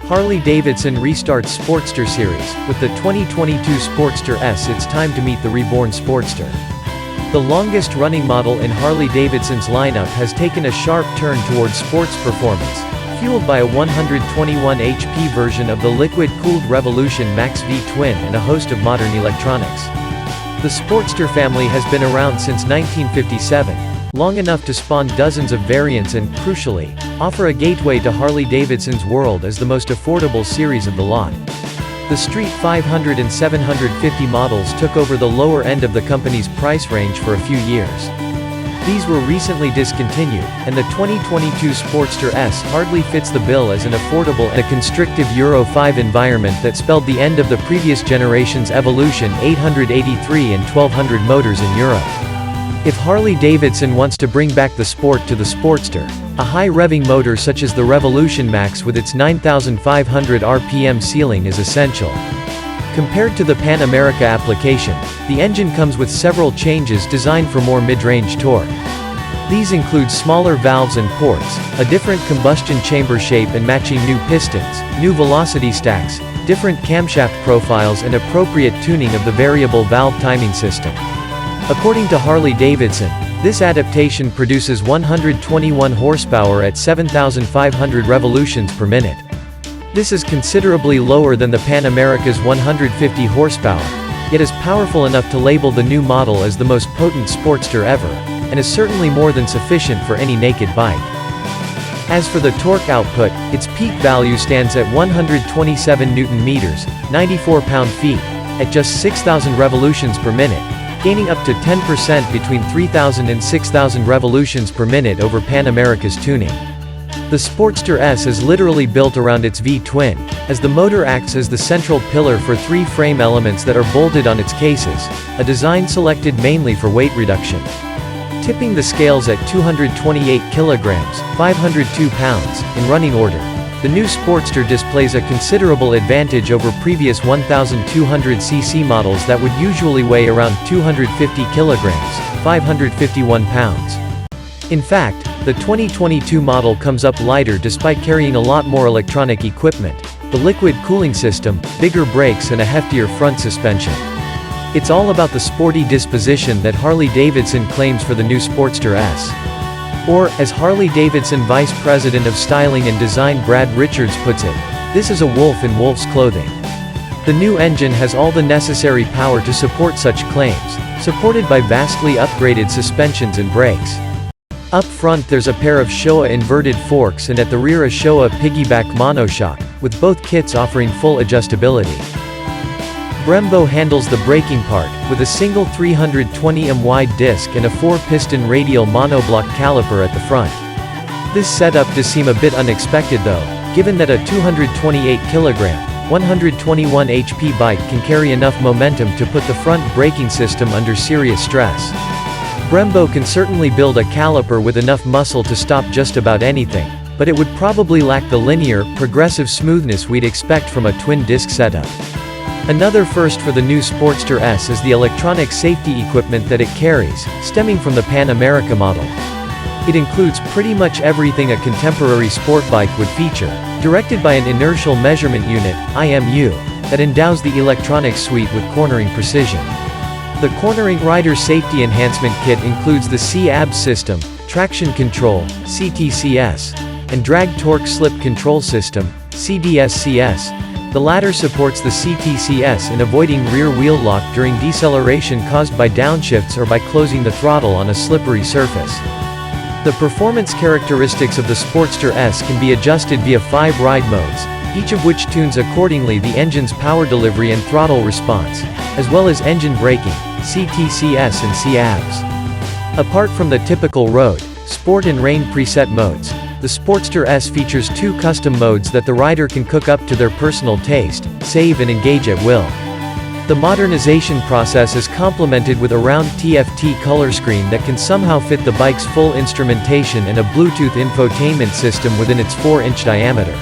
Harley-Davidson restarts Sportster series. With the 2022 Sportster S, it's time to meet the reborn Sportster. The longest-running model in Harley-Davidson's lineup has taken a sharp turn towards sports performance, fueled by a 121 HP version of the liquid-cooled Revolution Max V twin and a host of modern electronics. The Sportster family has been around since 1957, long enough to spawn dozens of variants and, crucially, offer a gateway to Harley-Davidson's world as the most affordable series of the lot. The Street 500 and 750 models took over the lower end of the company's price range for a few years. These were recently discontinued, and the 2022 Sportster S hardly fits the bill as an affordable and a constrictive Euro 5 environment that spelled the end of the previous generation's Evolution 883 and 1200 motors in Europe. If Harley-Davidson wants to bring back the sport to the Sportster, a high-revving motor such as the Revolution Max with its 9,500 RPM ceiling is essential. Compared to the Pan America application, the engine comes with several changes designed for more mid-range torque. These include smaller valves and ports, a different combustion chamber shape and matching new pistons, new velocity stacks, different camshaft profiles and appropriate tuning of the variable valve timing system. According to Harley-Davidson, this adaptation produces 121 horsepower at 7,500 revolutions per minute. This is considerably lower than the Pan America's 150 horsepower, yet is powerful enough to label the new model as the most potent Sportster ever, and is certainly more than sufficient for any naked bike. As for the torque output, its peak value stands at 127 Nm, 94 pound-feet, at just 6,000 revolutions per minute, gaining up to 10% between 3,000 and 6,000 revolutions per minute over Pan America's tuning. The Sportster S is literally built around its V-twin, as the motor acts as the central pillar for three frame elements that are bolted on its cases, a design selected mainly for weight reduction. Tipping the scales at 228 kilograms, 502 pounds, in running order, the new Sportster displays a considerable advantage over previous 1,200cc models that would usually weigh around 250 kilograms, 551 pounds. In fact, the 2022 model comes up lighter despite carrying a lot more electronic equipment, the liquid cooling system, bigger brakes and a heftier front suspension. It's all about the sporty disposition that Harley-Davidson claims for the new Sportster S. Or, as Harley-Davidson Vice President of Styling and Design Brad Richards puts it, this is a wolf in wolf's clothing. The new engine has all the necessary power to support such claims, supported by vastly upgraded suspensions and brakes. Up front there's a pair of Showa inverted forks and at the rear a Showa piggyback monoshock, with both kits offering full adjustability. Brembo handles the braking part, with a single 320mm wide disc and a 4-piston radial monoblock caliper at the front. This setup does seem a bit unexpected though, given that a 228 kg, 121 HP bike can carry enough momentum to put the front braking system under serious stress. Brembo can certainly build a caliper with enough muscle to stop just about anything, but it would probably lack the linear, progressive smoothness we'd expect from a twin-disc setup. Another first for the new Sportster S is the electronic safety equipment that it carries, stemming from the Pan America model. It includes pretty much everything a contemporary sport bike would feature, directed by an inertial measurement unit, IMU, that endows the electronic suite with cornering precision. The Cornering Rider Safety Enhancement Kit includes the CABS system, traction control, CTCS, and drag torque slip control system, CDSCS. The latter supports the CTCS in avoiding rear wheel lock during deceleration caused by downshifts or by closing the throttle on a slippery surface. The performance characteristics of the Sportster S can be adjusted via 5 ride modes, each of which tunes accordingly the engine's power delivery and throttle response, as well as engine braking, CTCS and CABS. Apart from the typical road, sport and rain preset modes, the Sportster S features 2 custom modes that the rider can cook up to their personal taste, save and engage at will. The modernization process is complemented with a round TFT color screen that can somehow fit the bike's full instrumentation and a Bluetooth infotainment system within its 4-inch diameter.